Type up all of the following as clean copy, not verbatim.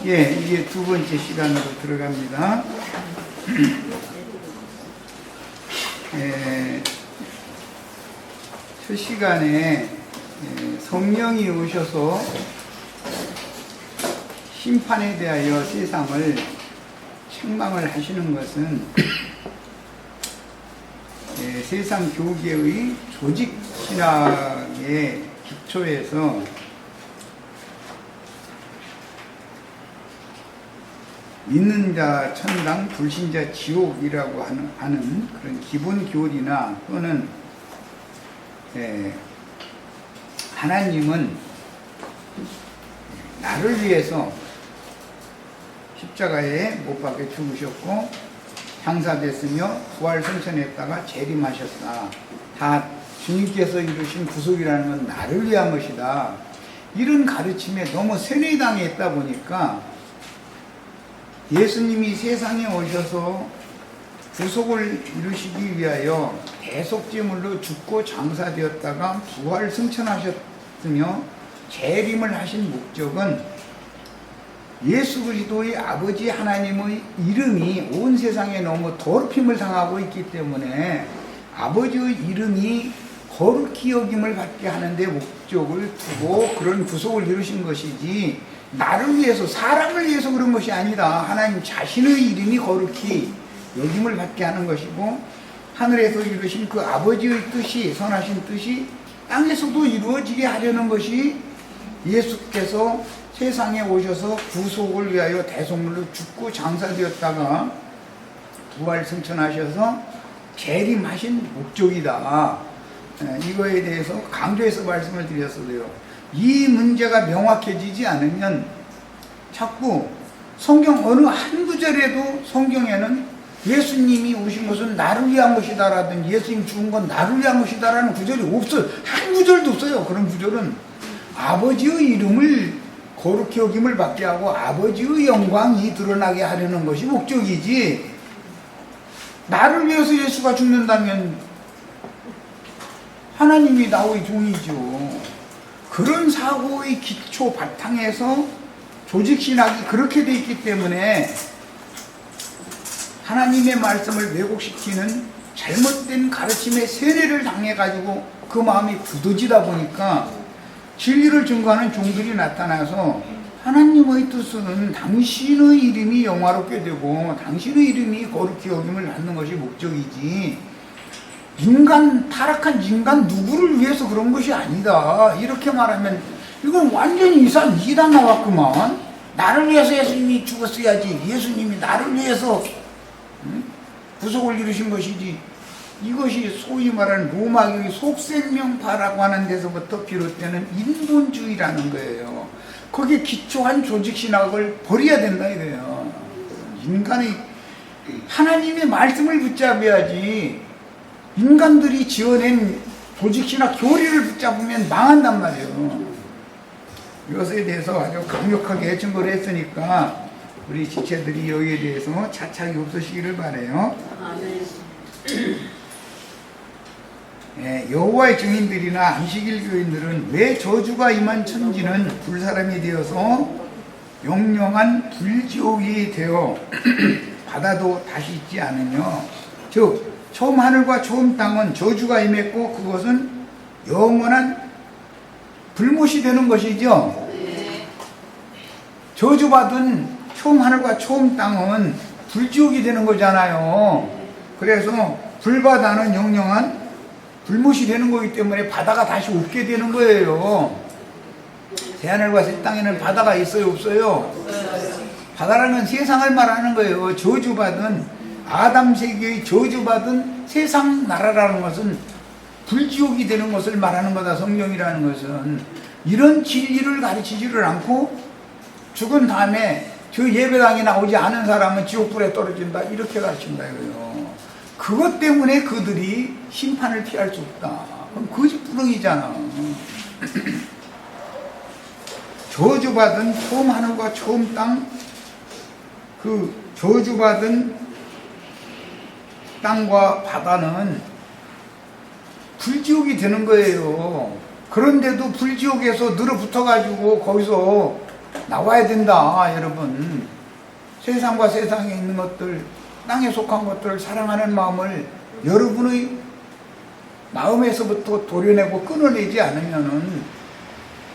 예, 이게 두 번째 시간으로 들어갑니다. 첫 시간에 성령이 오셔서 심판에 대하여 세상을 책망을 하시는 것은 세상 교계의 조직 신학의 기초에서 믿는 자 천당, 불신자 지옥이라고 하는 그런 기본 교리나 또는 하나님은 나를 위해서 십자가에 못 박혀 죽으셨고 향사됐으며 부활 승천했다가 재림하셨다. 다 주님께서 이루신 구속이라는 건 나를 위한 것이다. 이런 가르침에 너무 세뇌당해 있다 보니까 예수님이 세상에 오셔서 구속을 이루시기 위하여 대속제물로 죽고 장사되었다가 부활 승천하셨으며 재림을 하신 목적은 예수 그리스도의 아버지 하나님의 이름이 온 세상에 너무 더럽힘을 당하고 있기 때문에 아버지의 이름이 거룩히 여김을 받게 하는 데 목적을 두고 그런 구속을 이루신 것이지, 나를 위해서, 사람을 위해서 그런 것이 아니다. 하나님 자신의 이름이 거룩히 여김을 받게 하는 것이고, 하늘에서 이루신 그 아버지의 뜻이, 선하신 뜻이 땅에서도 이루어지게 하려는 것이 예수께서 세상에 오셔서 구속을 위하여 대속물로 죽고 장사되었다가 부활 승천하셔서 재림하신 목적이다. 이거에 대해서 강조해서 말씀을 드렸어요. 이 문제가 명확해지지 않으면 자꾸 성경 어느 한 구절에도 성경에는 예수님이 오신 것은 나를 위한 것이다 라든지 예수님 죽은 건 나를 위한 것이다 라는 구절이 없어요. 한 구절도 없어요. 그런 구절은 아버지의 이름을 거룩히 여김을 받게 하고 아버지의 영광이 드러나게 하려는 것이 목적이지, 나를 위해서 예수가 죽는다면 하나님이 나의 종이죠. 그런 사고의 기초 바탕에서 조직신학이 그렇게 돼 있기 때문에 하나님의 말씀을 왜곡시키는 잘못된 가르침에 세례를 당해가지고 그 마음이 굳어지다 보니까 진리를 증거하는 종들이 나타나서 하나님의 뜻은 당신의 이름이 영화롭게 되고 당신의 이름이 거룩히 여김을 받는 것이 목적이지, 타락한 인간 누구를 위해서 그런 것이 아니다. 이렇게 말하면 이건 완전히 이단 나왔구만. 나를 위해서 예수님이 죽었어야지, 예수님이 나를 위해서 구속을 이루신 것이지, 이것이 소위 말하는 로마교의 속생명파라고 하는 데서부터 비롯되는 인본주의라는 거예요. 거기에 기초한 조직신학을 버려야 된다 이거예요. 인간의 하나님의 말씀을 붙잡아야지, 인간들이 지어낸 조직신학 교리를 붙잡으면 망한단 말이에요. 이것에 대해서 아주 강력하게 증거를 했으니까 우리 지체들이 여기에 대해서 차착이 없으시기를 바라요. 여호와의 증인들이나 안식일 교인들은 왜 저주가 임한 천지는 불사람이 되어서 영영한 불지옥이 되어 바다도 다시 있지 않으며, 즉 처음 하늘과 처음 땅은 저주가 임했고 그것은 영원한 불못이 되는 것이죠. 저주받은 처음 하늘과 처음 땅은 불지옥이 되는 거잖아요. 그래서 불바다는 영영한 불못이 되는 거기 때문에 바다가 다시 없게 되는 거예요. 새하늘과 새 땅에는 바다가 있어요, 없어요? 바다라는 세상을 말하는 거예요. 저주받은 아담 세계의 저주받은 세상 나라라는 것은 불지옥이 되는 것을 말하는 거다. 성경이라는 것은 이런 진리를 가르치지를 않고 죽은 다음에 저 예배당에 나오지 않은 사람은 지옥불에 떨어진다 이렇게 가르친다 이거예요. 그것 때문에 그들이 심판을 피할 수 없다. 그럼 거짓부렁이잖아. 저주받은 처음 하늘과 처음 땅, 그 저주받은 땅과 바다는 불지옥이 되는 거예요. 그런데도 불지옥에서 늘어붙어가지고 거기서 나와야 된다, 여러분. 세상과 세상에 있는 것들, 땅에 속한 것들을 사랑하는 마음을 여러분의 마음에서부터 도려내고 끊어내지 않으면은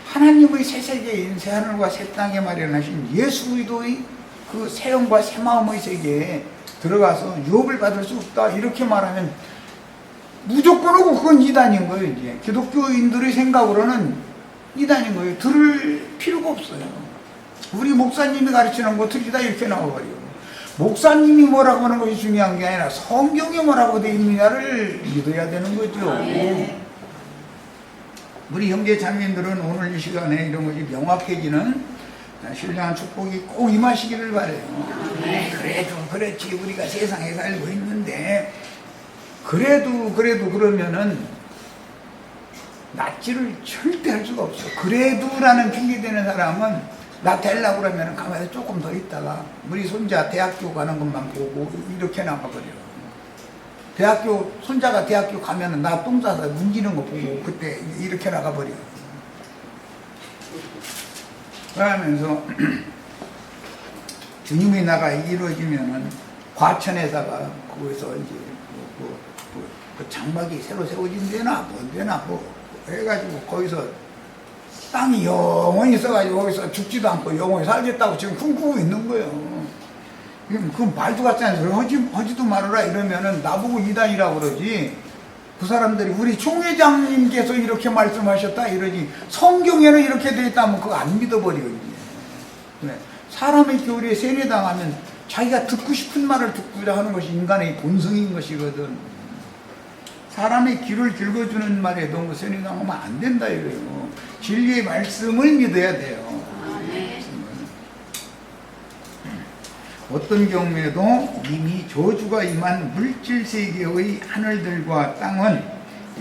하나님의 새 세계인 새하늘과 새 땅에 마련하신 예수 그리스도의 그 새 영과 새 마음의 세계에 들어가서 유업을 받을 수 없다, 이렇게 말하면 무조건 오고 그건 이단인 거예요. 이제 기독교인들의 생각으로는 이단인 거예요. 들을 필요가 없어요. 우리 목사님이 가르치는 거 틀리다 이렇게 나와버려요. 목사님이 뭐라고 하는 것이 중요한 게 아니라 성경이 뭐라고 되어 있느냐를 믿어야 되는 거죠. 우리 형제 자매들은 오늘 이 시간에 이런 것이 명확해지는 신령한 축복이 꼭 임하시기를 바라요. 그래도 그렇지, 우리가 세상에 살고 있는데 그래도 그러면은 낫지를 절대 할 수가 없어. 그래도라는 핑계대는 사람은 나 되려고 그러면 가만히 조금 더 있다가 우리 손자 대학교 가는 것만 보고 이렇게 나가버려. 손자가 대학교 가면은 나 똥 싸서 문지는 거 보고 그때 이렇게 나가버려. 그러면서 주님의 나라가 이루어지면은 과천에다가 거기서 이제 그 장막이 새로 세워진대나 뭔데나 뭐 해가지고 거기서 땅이 영원히 있어가지고 거기서 죽지도 않고 영원히 살겠다고 지금 꿈꾸고 있는 거예요. 그 말도 같지 않아요. 하지도 말아라 이러면은 나보고 이단이라고 그러지. 그 사람들이 우리 총회장님께서 이렇게 말씀하셨다 이러지. 성경에는 이렇게 되어 있다면 그거 안 믿어버려. 그래. 사람의 교리에 세뇌당하면 자기가 듣고 싶은 말을 듣고자 하는 것이 인간의 본성인 것이거든. 사람의 귀를 긁어주는 말에 너무 세뇌당하면 안 된다 이거예요. 진리의 말씀을 믿어야 돼요. 어떤 경우에도 이미 저주가 임한 물질세계의 하늘들과 땅은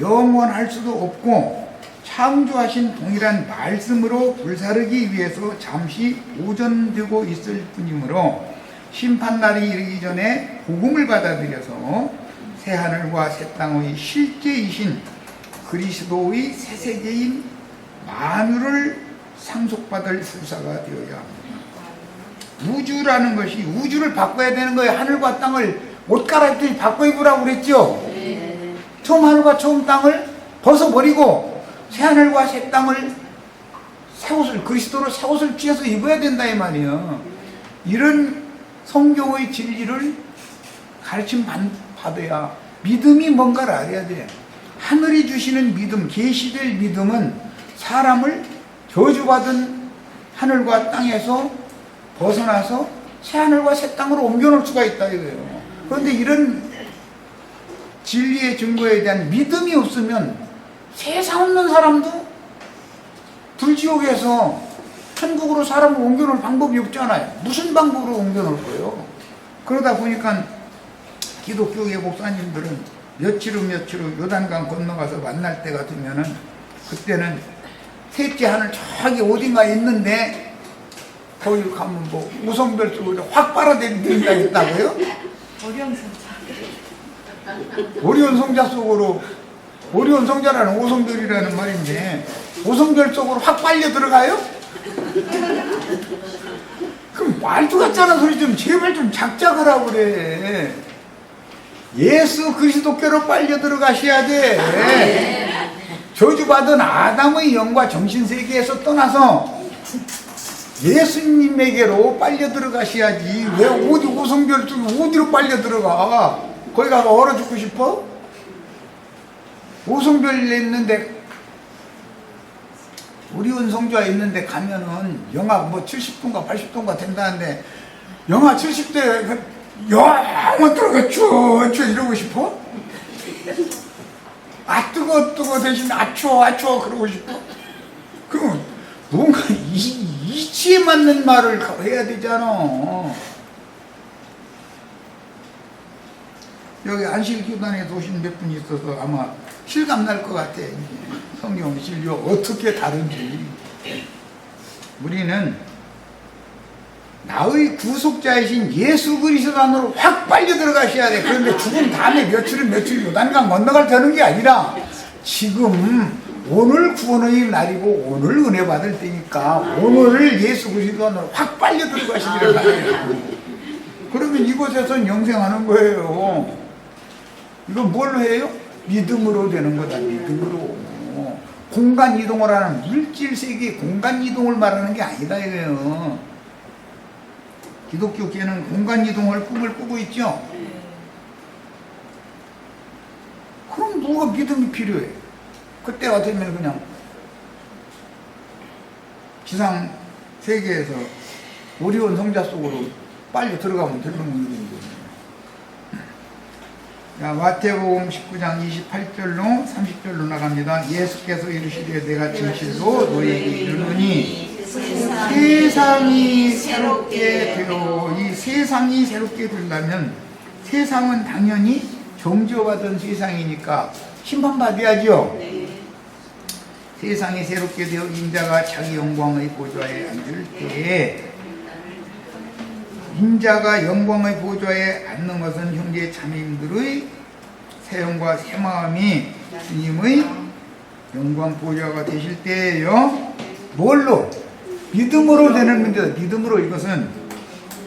영원할 수도 없고 창조하신 동일한 말씀으로 불사르기 위해서 잠시 보존되고 있을 뿐이므로 심판날이 이르기 전에 복음을 받아들여서 새하늘과 새 땅의 실제이신 그리스도의 새 세계인 만유를 상속받을 후사가 되어야 합니다. 우주라는 것이 우주를 바꿔야 되는 거예요. 하늘과 땅을 옷 갈아입듯이 바꿔 입으라고 그랬죠. 처음 하늘과 처음 땅을 벗어버리고 새 하늘과 새 땅을 새 옷을 그리스도로 새 옷을 취해서 입어야 된다 이 말이에요. 이런 성경의 진리를 가르침 받아야 믿음이 뭔가를 알아야 돼. 하늘이 주시는 믿음, 계시될 믿음은 사람을 저주받은 하늘과 땅에서 벗어나서 새 하늘과 새 땅으로 옮겨놓을 수가 있다 이거예요. 그런데 이런 진리의 증거에 대한 믿음이 없으면 세상 없는 사람도 불지옥에서 천국으로 사람을 옮겨놓을 방법이 없잖아요. 무슨 방법으로 옮겨놓을 거예요? 그러다 보니까 기독교의 목사님들은 며칠 후 요단강 건너가서 만날 때가 되면은 그때는 셋째 하늘 저기 어딘가 있는데 거기 가면 뭐 오성별 쪽으로 확 빨아들인다 했다고요? 오리온 성자 속으로, 오리온 성자라는 오성별이라는 말인데 오성별 쪽으로 확 빨려 들어가요? 그럼 말도 같지 않은 소리 좀 제발 좀 작작을 하고 그래. 예수 그리스도께로 빨려 들어가셔야 돼. 저주받은 아담의 영과 정신세계에서 떠나서 예수님에게로 빨려 들어가셔야지. 왜 어디 오성별 쪽에 어디로 빨려 들어가? 거기 가서 얼어 죽고 싶어? 오성별 있는데 오리온 성좌 있는데 가면은 영하 뭐 70도인가 80도인가 된다는데 영하 70도에 영원 들어가 추워 이러고 싶어? 아 뜨거 대신 아 추워 그러고 싶어? 그럼 뭔가 이치에 맞는 말을 해야 되잖아. 여기 안식교단에 오신 몇 분이 있어서 아마 실감 날 것 같아. 성경 진리 어떻게 다른지. 우리는 나의 구속자이신 예수 그리스도 안으로 확 빨려 들어가셔야 돼. 그런데 죽은 다음에 며칠 요단강 건너갈 되는 게 아니라 지금 오늘 구원의 날이고 오늘 은혜 받을 때니까 오늘 예수 그리스도는 확 빨려 들어가시기를 바라요. 그러면 이곳에선 영생하는 거예요. 이건 뭘로 해요? 믿음으로 되는 거다. 믿음으로. 공간 이동을 하는 물질 세계 공간 이동을 말하는 게 아니다 이거예요. 기독교계는 공간 이동을 꿈을 꾸고 있죠. 그럼 누가 믿음이 필요해? 그때 같으면 그냥 지상 세계에서 오리온 성자 속으로 빨리 들어가면 되는 거예요. 자, 마태복음 19장 28절로 30절로 나갑니다. 예수께서 이르시되 내가 진실로 너희에게 이르노니 세상이 새롭게 되어, 이 세상이 새롭게 되려면 세상은 당연히 정죄받은 세상이니까 심판받아야죠. 세상이 새롭게 되어 인자가 자기 영광의 보좌에 앉을 때에, 인자가 영광의 보좌에 앉는 것은 형제 자매님들의 새 영과 새 마음이 주님의 영광 보좌가 되실 때예요. 뭘로? 믿음으로 되는 문제다. 믿음으로. 이것은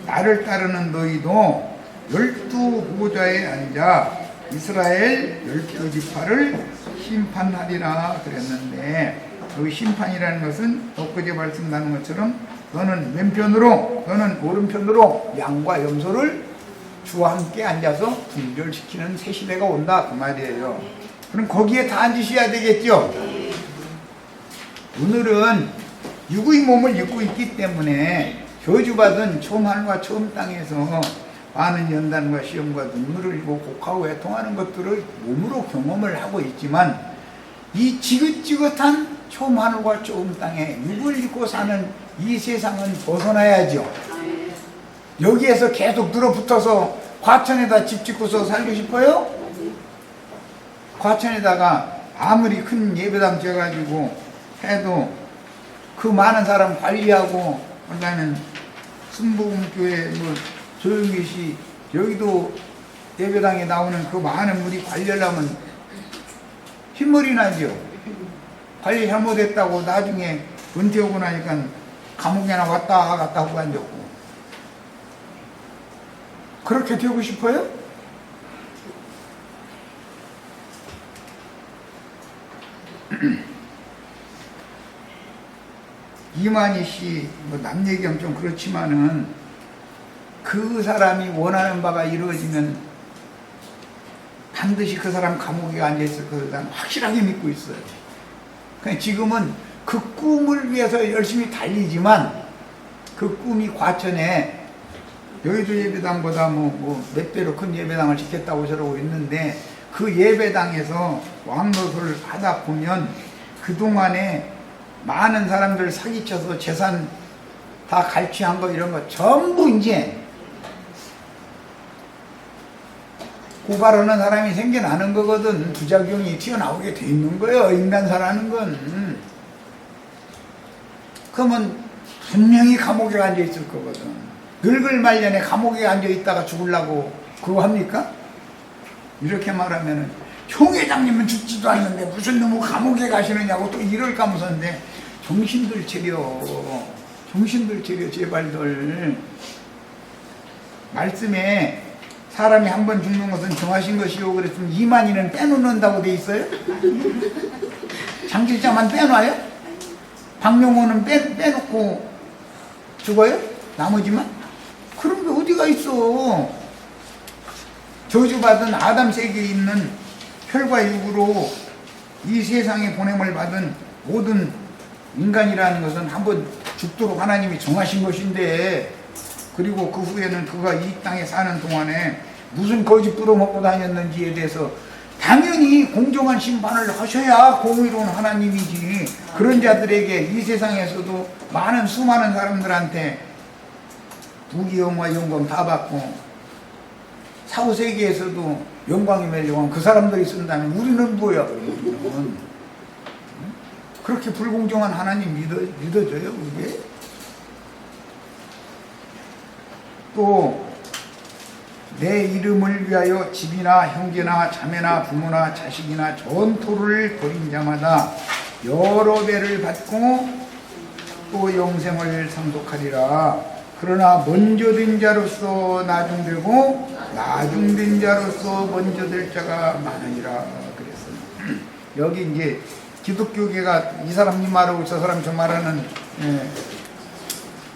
나를 따르는 너희도 12 보좌에 앉아 이스라엘 12지파를 심판하리라 그랬는데, 여기 심판이라는 것은 엊그제 말씀 나눈 것처럼 너는 왼편으로, 너는 오른편으로 양과 염소를 주와 함께 앉아서 분별시키는 새 시대가 온다 그 말이에요. 그럼 거기에 다 앉으셔야 되겠죠. 오늘은 육의 몸을 입고 있기 때문에 저주받은 처음 하늘과 처음 땅에서 많은 연단과 시험과 눈물을 흘리고 곡하고 애통하는 것들을 몸으로 경험을 하고 있지만, 이 지긋지긋한 처음 하늘과 처음 땅에 육을 입고 사는 이 세상은 벗어나야죠. 여기에서 계속 늘어붙어서 과천에다 집 짓고서 살고 싶어요? 과천에다가 아무리 큰 예배당 지어가지고 해도 그 많은 사람 관리하고, 그다음에 순복음교회 뭐 조용계시 여기도 예배당에 나오는 그 많은 분이 관리하려면 흰머리 나죠. 관리 잘못했다고 나중에 은퇴 오고 나니까 감옥에나 왔다 갔다 하고 앉았고. 그렇게 되고 싶어요? 이만희 씨, 뭐 남 얘기하면 좀 그렇지만은 그 사람이 원하는 바가 이루어지면 반드시 그 사람 감옥에 앉아있을 것을 확실하게 믿고 있어요. 그냥 지금은 그 꿈을 위해서 열심히 달리지만 그 꿈이 과천에 여의도 예배당보다 뭐 몇 배로 큰 예배당을 짓겠다고 저러고 있는데, 그 예배당에서 왕노소를 하다 보면 그동안에 많은 사람들 사기쳐서 재산 다 갈취한 거 이런 거 전부 이제 고발하는 사람이 생겨나는 거거든. 부작용이 튀어나오게 돼 있는 거예요, 인간사라는 건. 그러면 분명히 감옥에 앉아 있을 거거든. 늙을 말년에 감옥에 앉아 있다가 죽으려고 그거 합니까? 이렇게 말하면은 형 회장님은 죽지도 않는데 무슨 놈의 감옥에 가시느냐고 또 이럴까 무서운데, 정신들 차려. 정신들 차려, 제발들. 말씀에 사람이 한 번 죽는 것은 정하신 것이요 그랬으면 이만희는 빼놓는다고 돼 있어요? 장길자만 빼놔요? 박용호는 빼놓고 죽어요? 나머지만? 그런 게 어디가 있어? 저주받은 아담 세계에 있는 혈과 육으로 이 세상에 보냄을 받은 모든 인간이라는 것은 한번 죽도록 하나님이 정하신 것인데, 그리고 그 후에는 그가 이 땅에 사는 동안에 무슨 거짓 부려먹고 다녔는지에 대해서 당연히 공정한 심판을 하셔야 공의로운 하나님이지. 그런 자들에게 이 세상에서도 많은 수많은 사람들한테 부귀영화 영광 다 받고, 사후세계에서도 영광이면 영광 그 사람들이 쓴다면 우리는 뭐야? 우리는 그렇게 불공정한 하나님 믿어져요 그게? 또 내 이름을 위하여 집이나 형제나 자매나 부모나 자식이나 전토를 벌인 자마다 여러 배를 받고 또 영생을 상속하리라. 그러나 먼저 된 자로서 나중되고 나중된 자로서 먼저 될 자가 많으니라 그랬어요. 여기 이제 기독교계가 이 사람 이 말하고 저 사람 저 말하는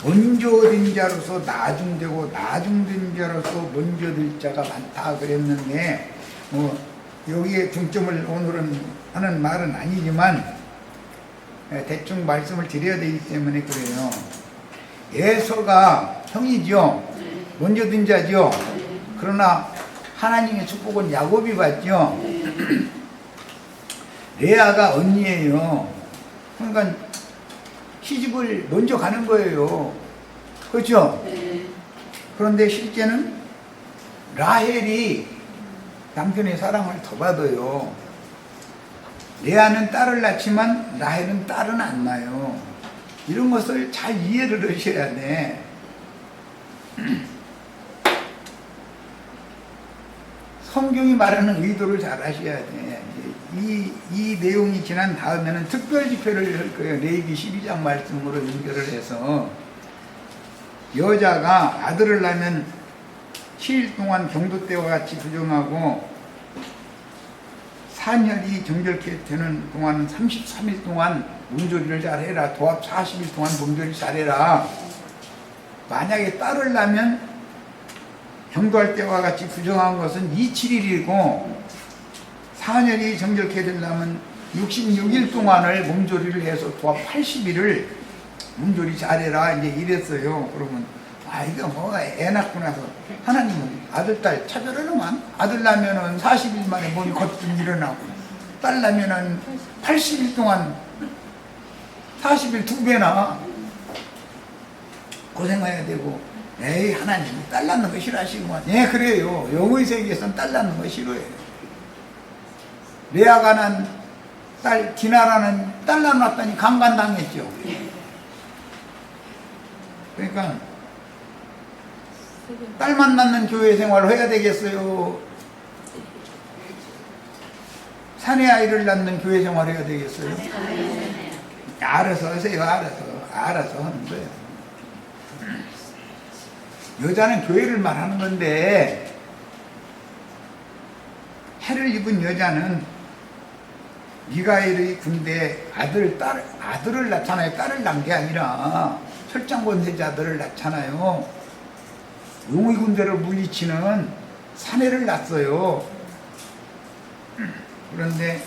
먼저 된 자로서 나중되고 나중된 자로서 먼저 될 자가 많다 그랬는데 여기에 중점을 오늘은 하는 말은 아니지만 대충 말씀을 드려야 되기 때문에 그래요. 에서가 형이죠. 먼저 된 자죠. 그러나 하나님의 축복은 야곱이 받죠. 레아가 언니예요. 그러니까 시집을 먼저 가는 거예요. 그렇죠? 그런데 실제는 라헬이 남편의 사랑을 더 받아요. 레아는 딸을 낳지만 라헬은 딸은 안 낳아요. 이런 것을 잘 이해를 하셔야 돼. 성경이 말하는 의도를 잘 하셔야 돼. 이 내용이 지난 다음에는 특별 집회를 할 거예요. 레위기 12장 말씀으로 연결을 해서 여자가 아들을 낳으면 7일 동안 경도 때와 같이 부정하고 산혈이 정결케 되는 동안 33일 동안 몸조리를 잘해라. 도합 40일 동안 몸조리 잘해라. 만약에 딸을 낳으면 경도할 때와 같이 부정한 것은 27일이고 산혈이 정결케 되려면 66일 동안을 몸조리를 해서 도합 80일을 몸조리 잘해라 이제 이랬어요. 그러면 이거 뭐가 애 낳고 나서 하나님은 아들 딸 차별하는만 아들 낳으면은 40일 만에 몸이 거뜬 일어나고 딸 낳으면은 80일 동안 40일 2배나 고생해야 되고 에이 하나님이 딸 낳는 거 싫어하시구만. 예 그래요. 영의 세계에서는 딸 낳는 거 싫어해요. 레아가 난 딸 디나라는 딸 낳았더니 강간당했죠. 그러니까 딸만 낳는 교회 생활을 해야 되겠어요? 사내 아이를 낳는 교회 생활을 해야 되겠어요? 알아서 하세요. 알아서 하는 거예요. 여자는 교회를 말하는 건데 해를 입은 여자는 미가엘의 군대에 아들을 낳잖아요. 딸을 낳은 게 아니라 철장권세자들을 낳잖아요. 용의 군대를 물리치는 사내를 낳았어요. 그런데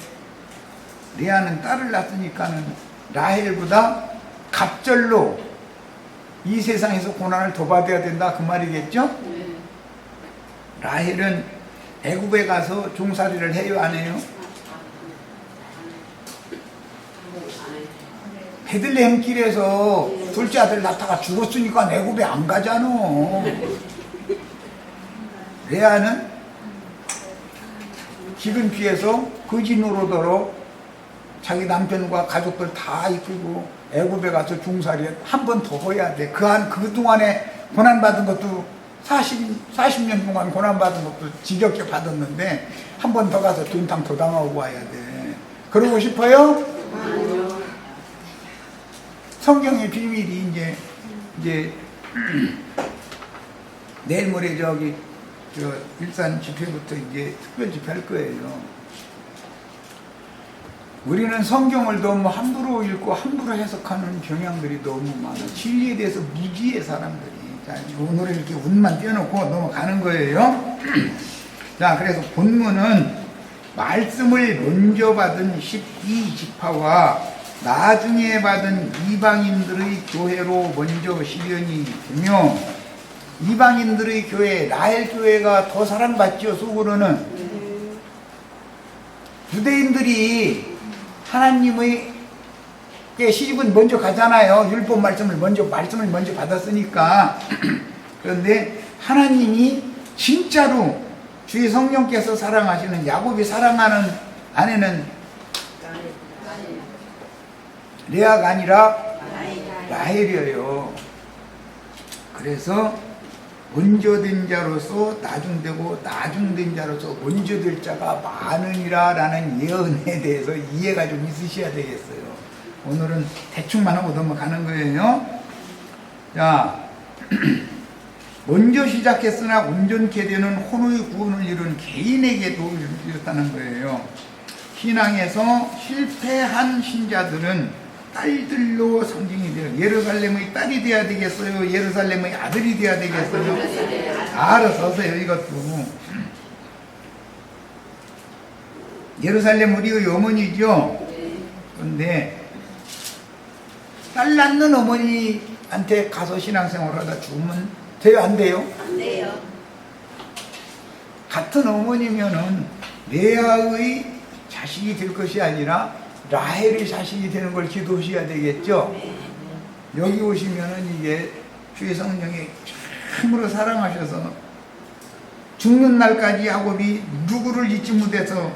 레아는 딸을 낳았으니까는 라헬보다 갑절로 이 세상에서 고난을 더 받아야 된다 그 말이겠죠? 라헬은 애굽에 가서 종살이를 해요 안 해요? 베들레헴 길에서 둘째 아들 낳다가 죽었으니까 애굽에 안 가잖아. 레아는 기근 피해서 거지 노릇으로 자기 남편과 가족들 다 이끌고 애굽에 가서 종살이 한 번 더 해야 돼. 그동안에 고난받은 것도 40년 동안 고난받은 것도 지겹게 받았는데 한 번 더 가서 돈탕 더 당하고 와야 돼. 그러고 싶어요? 성경의 비밀이 이제 내일 모레 일산 집회부터 이제 특별 집회 할 거예요. 우리는 성경을 너무 함부로 읽고 함부로 해석하는 경향들이 너무 많아. 진리에 대해서 무지해 사람들이. 자, 오늘은 이렇게 운만 띄워놓고 넘어가는 거예요. 자, 그래서 본문은 말씀을 먼저 받은 12지파와 나중에 받은 이방인들의 교회로 먼저 시련이 되며 이방인들의 교회, 라헬 교회가 더 사랑받죠. 속으로는 유대인들이 하나님의 시집은 먼저 가잖아요. 율법 말씀을 먼저 받았으니까. 그런데 하나님이 진짜로 주의 성령께서 사랑하시는 야곱이 사랑하는 아내는 레아가 아니라 라헬이에요. 그래서 먼저 된 자로서 나중되고 나중된 자로서 먼저 될 자가 많으니라 라는 예언에 대해서 이해가 좀 있으셔야 되겠어요. 오늘은 대충만 하고 넘어가는 거예요. 자, 먼저 시작했으나 온전케 되는 혼의 구원을 이룬 개인에게도 이렇다는 거예요. 신앙에서 실패한 신자들은 딸들로 상징이 돼요. 예루살렘의 딸이 돼야 되겠어요? 예루살렘의 아들이 돼야 되겠어요? 알아서 하세요. 이것도 예루살렘 우리의 어머니죠. 그런데 딸 낳는 어머니한테 가서 신앙생활하다 죽으면 돼요? 안 돼요? 안 돼요. 같은 어머니면은 레아의 자식이 될 것이 아니라 라헬의 자식이 되는 걸 기도하셔야 되겠죠? 여기 오시면은 이게 주의 성령이 참으로 사랑하셔서 죽는 날까지 야곱이 누구를 잊지 못해서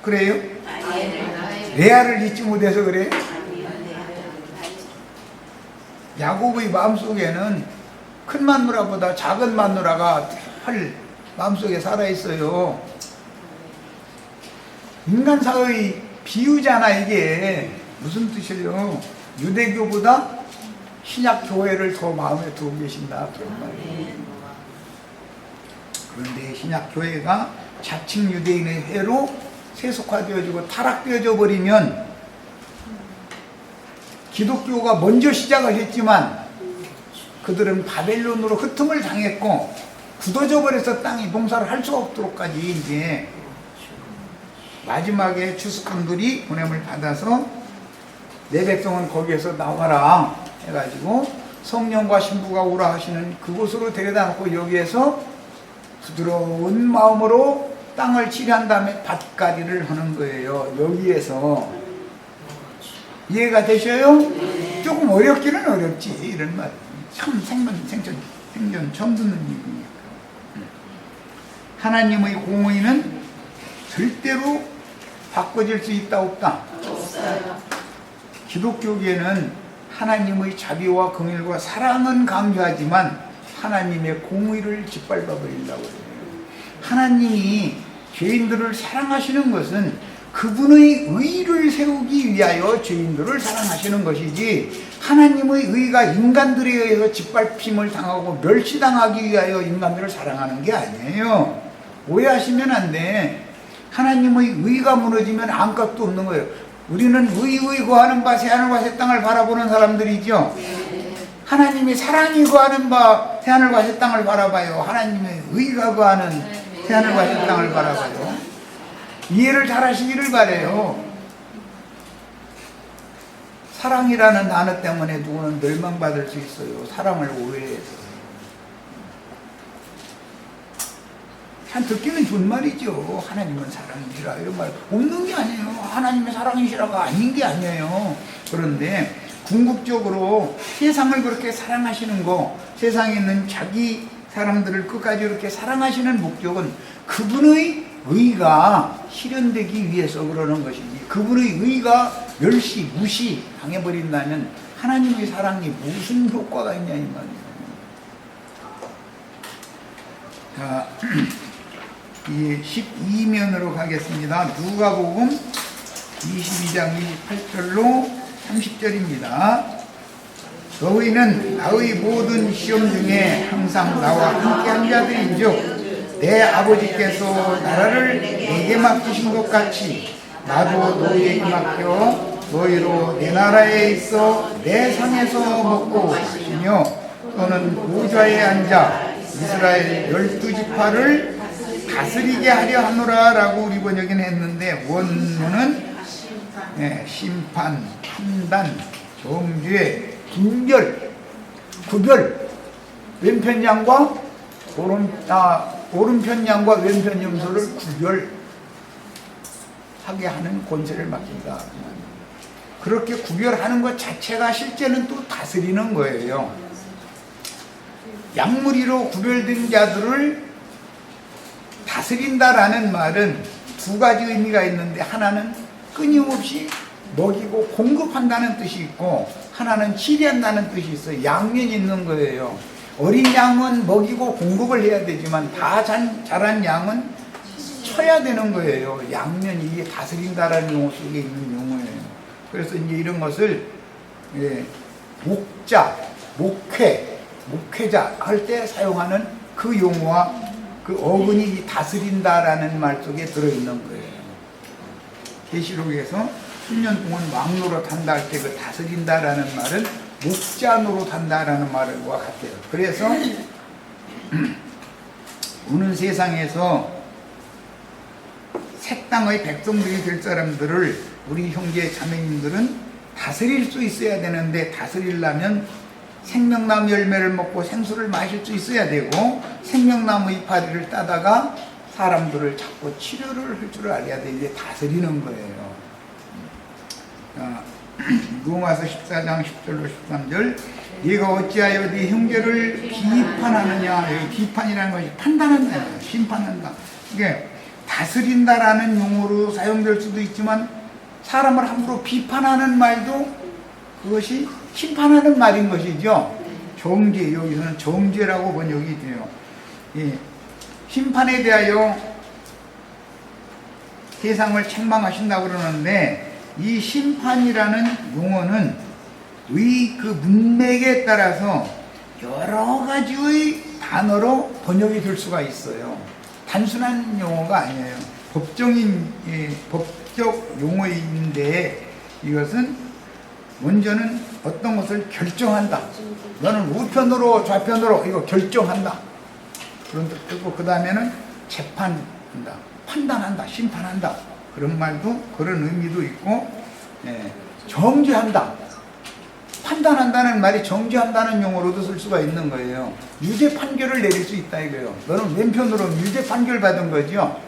그래요? 레아를 잊지 못해서 그래? 야곱의 마음속에는 큰 마누라보다 작은 마누라가 할 마음속에 살아있어요. 인간사의 비유잖아. 이게 무슨 뜻이에요? 유대교보다 신약교회를 더 마음에 두고 계신다 그런 말이에요. 그런데 신약교회가 자칭 유대인의 회로 세속화되어지고 타락되어져 버리면 기독교가 먼저 시작을 했지만 그들은 바벨론으로 흩음을 당했고 굳어져 버려서 땅이 농사를 할 수 없도록까지 이제 마지막에 주수꾼들이 보냄을 받아서 내 백성은 거기에서 나와라 해가지고 성령과 신부가 오라 하시는 그곳으로 데려다 놓고 여기에서 부드러운 마음으로 땅을 치료한 다음에 밭가리를 하는 거예요. 여기에서 이해가 되셔요? 조금 어렵기는 어렵지 이런 말. 참 생전 처음 듣는 얘기니까. 하나님의 공의는 절대로 바꿔질 수 있다 없다? 없어요. 기독교계는 하나님의 자비와 긍휼과 사랑은 강조하지만 하나님의 공의를 짓밟아 버린다고 해요. 하나님이 죄인들을 사랑하시는 것은 그분의 의를 세우기 위하여 죄인들을 사랑하시는 것이지 하나님의 의가 인간들에 의해서 짓밟힘을 당하고 멸시당하기 위하여 인간들을 사랑하는 게 아니에요. 오해하시면 안 돼. 하나님의 의가 무너지면 아무것도 없는 거예요. 우리는 의의 거하는 바 새하늘과 새 땅을 바라보는 사람들이죠. 하나님이 사랑이 거하는 바 새하늘과 새 땅을 바라봐요. 하나님의 의가 거하는 새하늘과 새 땅을 바라봐요. 이해를 잘 하시기를 바라요. 사랑이라는 단어 때문에 누구는 멸망받을 수 있어요. 사랑을 오해해서. 참 듣기는 좋은 말이죠. 하나님은 사랑이시라 이런 말 없는 게 아니에요. 하나님의 사랑이시라가 아닌 게 아니에요. 그런데 궁극적으로 세상을 그렇게 사랑하시는 거, 세상에 있는 자기 사람들을 끝까지 그렇게 사랑하시는 목적은 그분의 의가 실현되기 위해서 그러는 것이지 그분의 의가 멸시, 무시 당해버린다면 하나님의 사랑이 무슨 효과가 있냐 이 말이에요. 자, 이 12면으로 가겠습니다. 누가복음 22장 28절로 30절입니다. 너희는 나의 모든 시험 중에 항상 나와 함께 한 자들인즉 내 아버지께서 나라를 내게 맡기신 것 같이 나도 너희에게 맡겨 너희로 내 나라에 있어 내 상에서 먹고 마시며 또는 보좌에 앉아 이스라엘 12지파를 다스리게 하려 하노라 라고 우리 번역은 했는데 원문은 심판, 판단, 정죄, 분별, 구별, 왼편 양과 오른편 양과 왼편 염소를 구별하게 하는 권세를 맡긴다. 그렇게 구별하는 것 자체가 실제는 또 다스리는 거예요. 양무리로 구별된 자들을 다스린다라는 말은 두 가지 의미가 있는데 하나는 끊임없이 먹이고 공급한다는 뜻이 있고 하나는 치료한다는 뜻이 있어요. 양면이 있는 거예요. 어린 양은 먹이고 공급을 해야 되지만 다 자란 양은 쳐야 되는 거예요. 양면 이게 다스린다라는 용어 속에 있는 용어예요. 그래서 이제 이런 것을 목자, 목회자 할 때 사용하는 그 용어와 그 어근이 다스린다라는 말 속에 들어있는 거예요. 계시록에서 10년 동안 왕노릇 한다 할 때 그 다스린다라는 말은 목자 노릇한다라는 말과 같아요. 그래서 오는 세상에서 새 땅의 백성들이 될 사람들을 우리 형제 자매님들은 다스릴 수 있어야 되는데, 다스리려면 생명나무 열매를 먹고 생수를 마실 수 있어야 되고, 생명나무 이파리를 따다가 사람들을 잡고 치료를 할 줄 알아야 돼. 이제 다스리는 거예요. 로마서 14장 10절로 13절, 네가 어찌하여 네 형제를 비판하느냐. 여기 비판이라는 것이 판단한다, 심판한다. 이게 다스린다라는 용어로 사용될 수도 있지만, 사람을 함부로 비판하는 말도 그것이 심판하는 말인 것이죠. 정죄, 여기서는 정죄라고 번역이 돼요. 심판에 대하여 세상을 책망하신다고 그러는데, 이 심판이라는 용어는 그 문맥에 따라서 여러 가지의 단어로 번역이 될 수가 있어요. 단순한 용어가 아니에요. 법적 용어인데, 이것은 먼저는 어떤 것을 결정한다. 너는 우편으로 좌편으로 이거 결정한다. 그런 뜻이고, 그 다음에는 재판한다, 판단한다, 심판한다. 그런 말도, 그런 의미도 있고, 정죄한다. 판단한다는 말이 정죄한다는 용어로도 쓸 수가 있는 거예요. 유죄 판결을 내릴 수 있다 이거예요. 너는 왼편으로 유죄 판결 받은 거죠.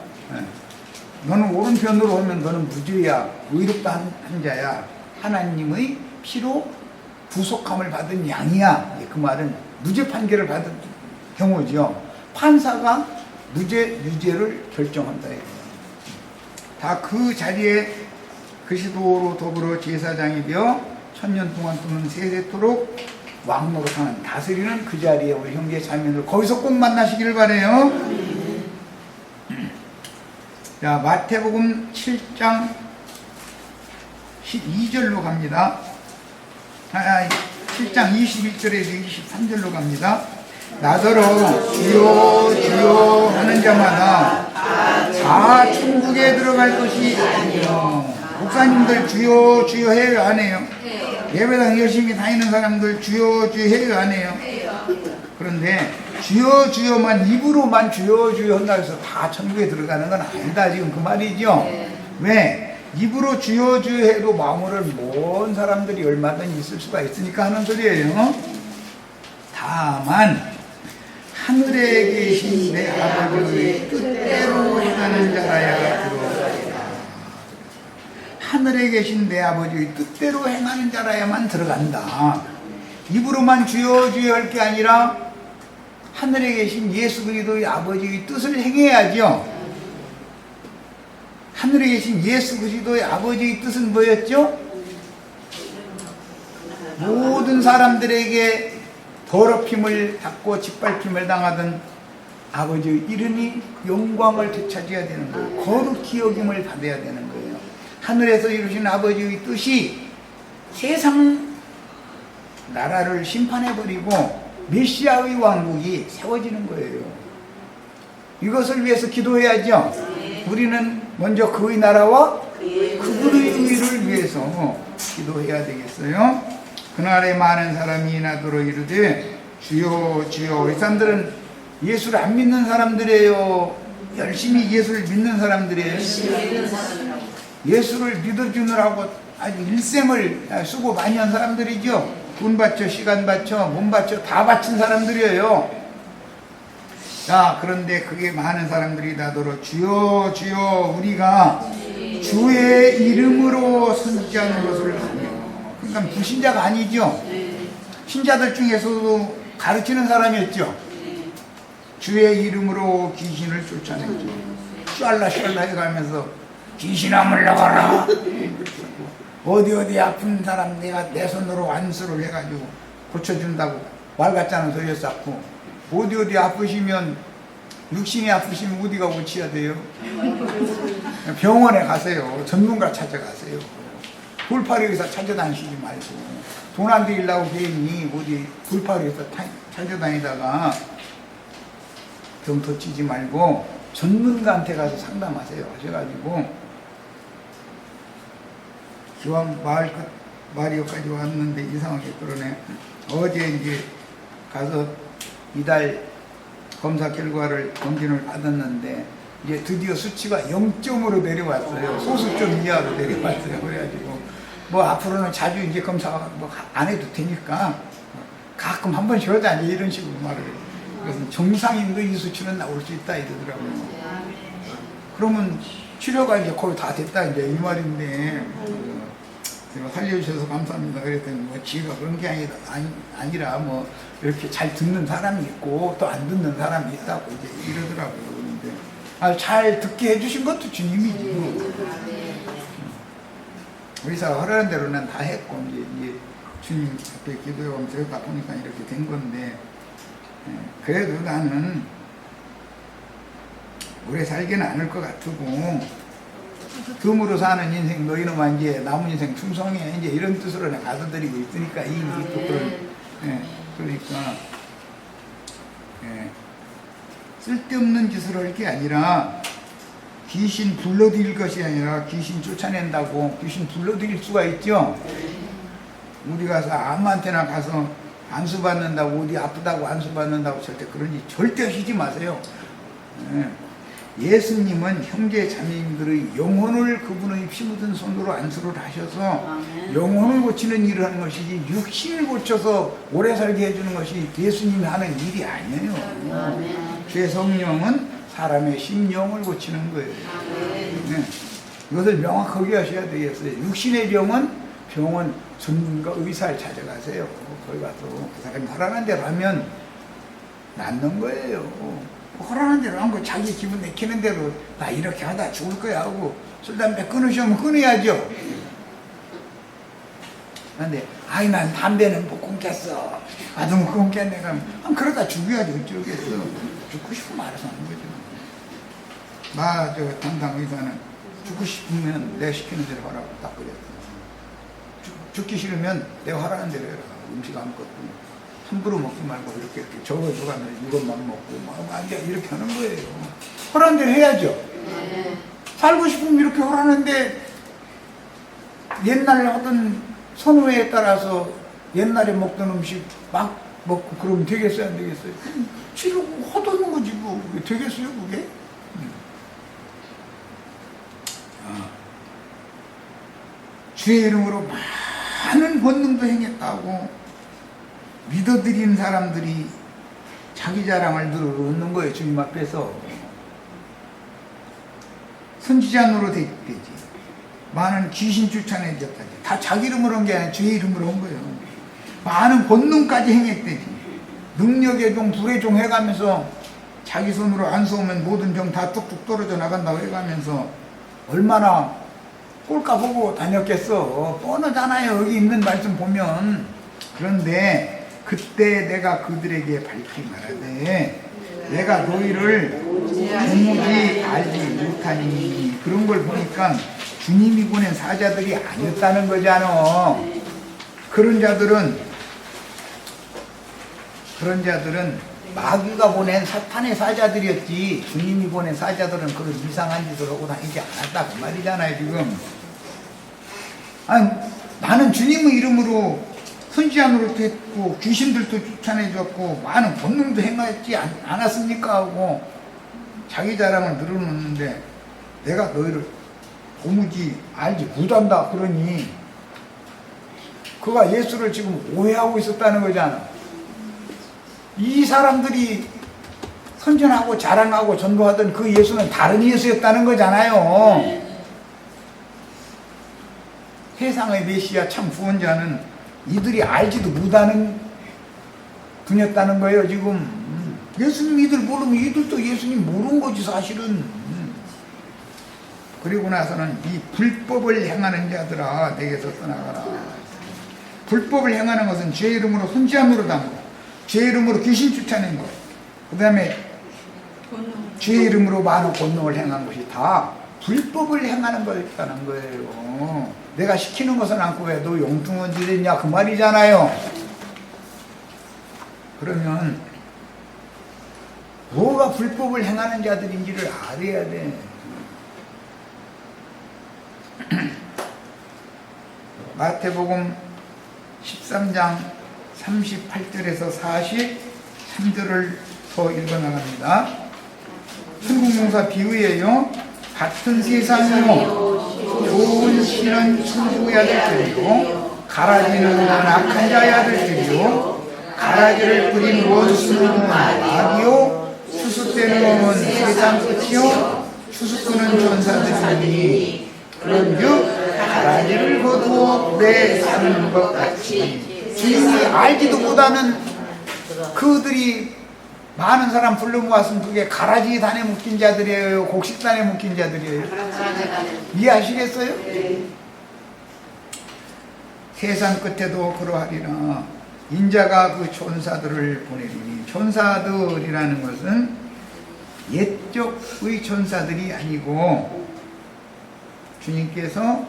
너는 오른편으로 오면 너는 무죄야, 의롭다 한 자야, 하나님의 피로 구속함을 받은 양이야. 그 말은 무죄 판결을 받은 경우죠. 판사가 무죄, 유죄를 결정한다. 다 그 자리에 그리스도로 더불어 제사장이 되어 1000년 동안 또는 세세토록 왕노릇하는, 다스리는 그 자리에 우리 형제 자매들 거기서 꼭 만나시기를 바래요. 자, 마태복음 7장 12절로 갑니다. 7장 21절에서 23절로 갑니다. 나더러 주여 주여 하는 자마다 다 천국에 들어갈 것이 아니요. 목사님들 주여 주여 해요 안 해요? 예배당 열심히 다니는 사람들 주여 주여 해요 안 해요? 그런데 주여 주여만 입으로만 주여 주여 한다 해서 다 천국에 들어가는 건 아니다, 지금 그 말이죠. 왜? 입으로 주여 주여 해도 마음을 먼 사람들이 얼마든지 있을 수가 있으니까 하는 소리예요. 다만 하늘에 계신 내 아버지의 뜻대로 행하는 자라야 들어가리라. 하늘에 계신 내 아버지의 뜻대로 행하는 자라야만 들어간다. 입으로만 주여 주여 할 게 아니라 하늘에 계신 예수 그리스도의 아버지의 뜻을 행해야죠. 하늘에 계신 예수 그리스도의 아버지의 뜻은 뭐였죠? 모든 사람들에게 더럽힘을 받고 짓밟힘을 당하던 아버지의 이름이 영광을 되찾아야 되는 거예요. 거룩히 여김을 받아야 되는 거예요. 하늘에서 이루신 아버지의 뜻이 세상 나라를 심판해버리고 메시아의 왕국이 세워지는 거예요. 이것을 위해서 기도해야죠. 우리는 먼저 그의 나라와 그분의 의를 위해서 기도해야 되겠어요. 그날에 많은 사람이 나더러 이르되 주여 주여. 이 사람들은 예수를 안 믿는 사람들이에요. 열심히 예수를 믿는 사람들이에요. 예수를 믿어주느라고 아주 일생을 수고 많이 한 사람들이죠. 돈 바쳐, 시간 바쳐, 몸 바쳐 다 바친 사람들이에요. 자, 그런데 그게 많은 사람들이 나더러 주여 주여 우리가 주의 이름으로 선지하는 것을 하며. 그러니까 불신자가 아니죠. 신자들 중에서도 가르치는 사람이었죠. 주의 이름으로 귀신을 쫓아냈죠. 샬라 샬라 해가면서 귀신아 물러가라. 어디 아픈 사람 내가 내 손으로 안수를 해가지고 고쳐준다고 말 같지 않은 소리에 쌓고 어디 아프시면 육신이 아프시면 어디가 고치야 돼요? 병원에 가세요. 전문가 찾아가세요. 돌팔이 의사 찾아다니시지 말고 돈 안 들이려고 괜히 어디 돌팔이 의사 찾아다니다가 병 덧치지 말고 전문가한테 가서 상담하세요. 하셔가지고 기왕 말이 여기까지 왔는데 이상하게 그러네. 어제 이제 가서 이달 검사 결과를 검진을 받았는데 이제 드디어 수치가 0점으로 내려왔어요. 소수점 이하로 내려왔어요. 그래가지고 뭐 앞으로는 자주 이제 검사 뭐 안 해도 되니까 가끔 한 번씩 하자 이제 이런 식으로 말을 해요. 그래서 정상인도 이 수치는 나올 수 있다 이러더라고요. 그러면 치료가 이제 거의 다 됐다 이제 이 말인데 제가 살려주셔서 감사합니다. 그랬더니 뭐 지가 그런 게 아니라 뭐 이렇게 잘 듣는 사람이 있고 또 안 듣는 사람이 있다고 이제 이러더라고요. 그런데 잘 듣게 해주신 것도 주님이지. 의사가 하라는 대로 난 다 했고 이제 주님 앞에 기도하고 들었다 보니까 이렇게 된 건데 그래도 나는 오래 살기는 않을 것 같고 덤으로 사는 인생 너희는 이제 남은 인생 충성해 이제 이런 뜻으로 내가 가르쳐드리고 있으니까 이 또 그러니까 쓸데없는 짓을 할 게 아니라 귀신 불러들일 것이 아니라 귀신 쫓아낸다고 귀신 불러들일 수가 있죠. 우리 가서 아무한테나 가서 안수 받는다고 어디 아프다고 안수 받는다고 절대 그런 일 절대 하시지 마세요. 예수님은 형제 자매님들의 영혼을 그분의 피 묻은 손으로 안수를 하셔서 영혼을 고치는 일을 하는 것이지 육신을 고쳐서 오래 살게 해주는 것이 예수님이 하는 일이 아니에요. 제 성령은 사람의 심령을 고치는 거예요. 이것을 명확하게 하셔야 되겠어요. 육신의 병은 전문가 의사를 찾아가세요. 거기 가서 그 사람이 허락한 대로 하면 낫는 거예요. 허락한 대로 한 거 자기 기분 내키는 대로 나 이렇게 하다 죽을 거야 하고 술 담배 끊으시면 끊어야죠. 근데 난 담배는 못 끊겠어. 나도 못 끊겠네. 그럼 그러다 죽여야지 어쩌겠어. 죽고 싶으면 알아서 하는 거죠. 저 담당 의사는 죽고 싶으면 내가 시키는 대로 하라고 딱 그랬어. 죽기 싫으면 내가 하라는 대로 해라. 음식 아무것도 함부로 먹지 말고 이렇게 적어주가면 이것만 먹고 막 이렇게 하는 거예요. 하라는 대로 해야죠. 살고 싶으면 이렇게 하라는데 옛날에 하던 선호에 따라서 옛날에 먹던 음식 막 먹고 그러면 되겠어요 안 되겠어요? 치료고 허도는 거지 뭐 그게 되겠어요 그게? 주의 이름으로 많은 본능도 행했다고 믿어드린 사람들이 자기 자랑을 늘어놓는 거예요. 주님 앞에서 선지자 노릇했지. 많은 귀신 쫓아내졌다지. 다 자기 이름으로 한 게 아니라 주의 이름으로 한 거예요. 많은 본능까지 행했대지. 능력의 종, 불의 종 해가면서 자기 손으로 안 쏘면 모든 병 다 뚝뚝 떨어져 나간다고 해가면서 얼마나 꼴까 보고 다녔겠어. 뻔하잖아요. 여기 있는 말씀 보면. 그런데 그때 내가 그들에게 밝히 말하되 내가 너희를 도무지 알지 못하니 그런 걸 보니까 주님이 보낸 사자들이 아니었다는 거잖아. 그런 자들은 마귀가 보낸 사탄의 사자들이었지 주님이 보낸 사자들은 그런 이상한 짓을 하고 다니지 않았다 그 말이잖아요 지금. 나는 주님의 이름으로 선지자 노릇했고 귀신들도 쫓아내줬고 많은 본능도 행하지 않았습니까 하고 자기 자랑을 늘어놓는데 내가 너희를 도무지 알지 못한다 그러니 그가 예수를 지금 오해하고 있었다는 거잖아. 이 사람들이 선전하고 자랑하고 전도하던 그 예수는 다른 예수였다는 거잖아요. 세상의 메시아 참 구원자는 이들이 알지도 못하는 분이었다는 거예요 지금. 예수님 이들 모르면 이들도 예수님 모르는 거지 사실은. 그리고 나서는 이 불법을 행하는 자들아 내게서 떠나가라. 불법을 행하는 것은 죄 이름으로 선지함으로 담고 죄 이름으로 귀신 쫓아낸 것, 그 다음에 죄 이름으로 많은 권능을 행한 것이 다 불법을 행하는 거였다는 거예요. 내가 시키는 것은 않고 왜 너 용통언제 됐냐 그 말이잖아요. 그러면 뭐가 불법을 행하는 자들인지를 알아야 돼. 마태복음 13장 38절에서 43절을 더 읽어나갑니다. 천국명사 비유예요. 같은 세상이요 좋은 씨는 천국의 아들들이요 가라지는 악한 자의 아들들이요 가라지를 뿌린 원수는 마귀요 추수때는 세상 끝이요 추수꾼은 전사들이니 그런즉 가라지를 거두어 불에 사는 것 같이 주인이 알지도 못하는 그들이 많은 사람 불러 모았으면 그게 가라지 단에 묶인 자들이에요? 곡식단에 묶인 자들이에요? 이해하시겠어요? 세상 끝에도 그러하리라. 인자가 그 천사들을 보내리니, 천사들이라는 것은 옛적의 천사들이 아니고 주님께서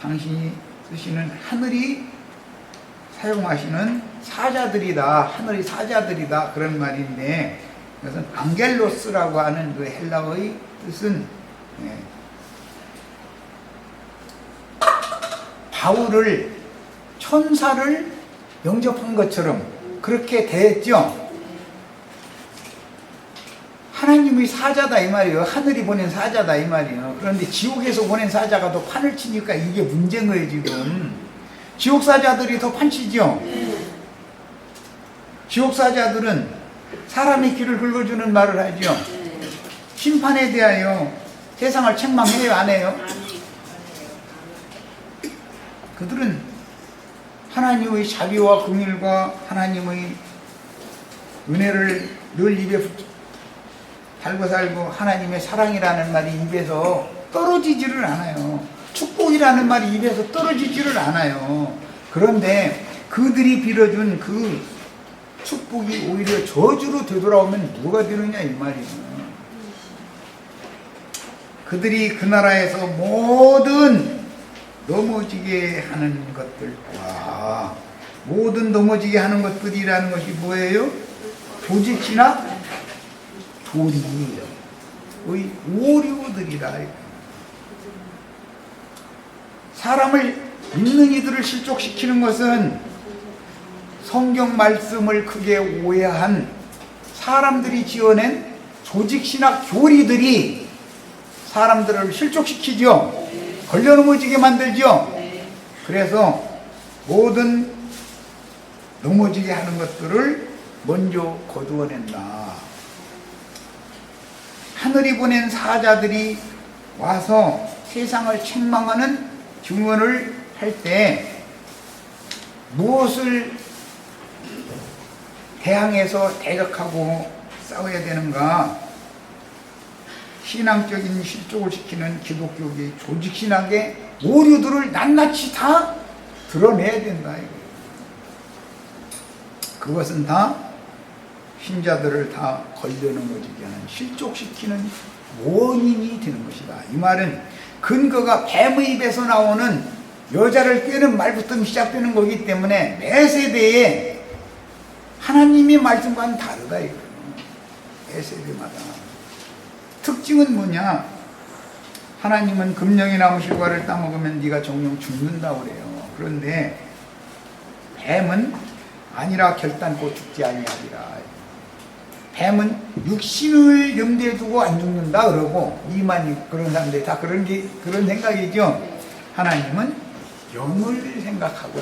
당신이 쓰시는 하늘이 사용하시는 사자들이다, 하늘의 사자들이다 그런 말인데, 그것은 앙겔로스라고 하는 그 헬라어의 뜻은 바울을 천사를 영접한 것처럼 그렇게 대했죠. 하나님의 사자다 이 말이에요. 하늘이 보낸 사자다 이 말이에요. 그런데 지옥에서 보낸 사자가 더 판을 치니까 이게 문제인 거예요 지금. 지옥 사자들이 더 판치죠. 지옥 사자들은 사람의 길을 긁어주는 말을 하죠. 심판에 대하여 세상을 책망해요 안 해요? 그들은 하나님의 자비와 긍휼과 하나님의 은혜를 늘 입에 달고 살고 하나님의 사랑이라는 말이 입에서 떨어지지를 않아요. 축복이라는 말이 입에서 떨어지지를 않아요. 그런데 그들이 빌어준 그 축복이 오히려 저주로 되돌아오면 뭐가 되느냐 이 말이에요. 그들이 그 나라에서 모든 넘어지게 하는 것들과 모든 넘어지게 하는 것들이라는 것이 뭐예요? 조직이나 도리의 오류들이라. 사람을 믿는 이들을 실족시키는 것은 성경 말씀을 크게 오해한 사람들이 지어낸 조직신학 교리들이 사람들을 실족시키죠. 걸려넘어지게 만들죠. 그래서 모든 넘어지게 하는 것들을 먼저 거두어낸다. 하늘이 보낸 사자들이 와서 세상을 책망하는 증언을 할 때 무엇을 대항해서 대적하고 싸워야 되는가? 신앙적인 실족을 시키는 기독교의 조직신학의 오류들을 낱낱이 다 드러내야 된다. 그것은 다 신자들을 다 걸려넘어지게 하는 실족시키는 원인이 되는 것이다. 이 말은 근거가 뱀의 입에서 나오는 여자를 꿰는 말부터 시작되는 거기 때문에 매 세대에 하나님의 말씀과는 다르다 이거예요. 매 세대마다. 특징은 뭐냐? 하나님은 금령이 나무 실과를 따먹으면 네가 정령 죽는다 그래요. 그런데 뱀은 아니라 결단코 죽지 아니하리라. 뱀은 육신을 염두에 두고 안 죽는다 그러고 이만희 그런 사람들이 다 그런 생각이죠. 하나님은 영을 생각하고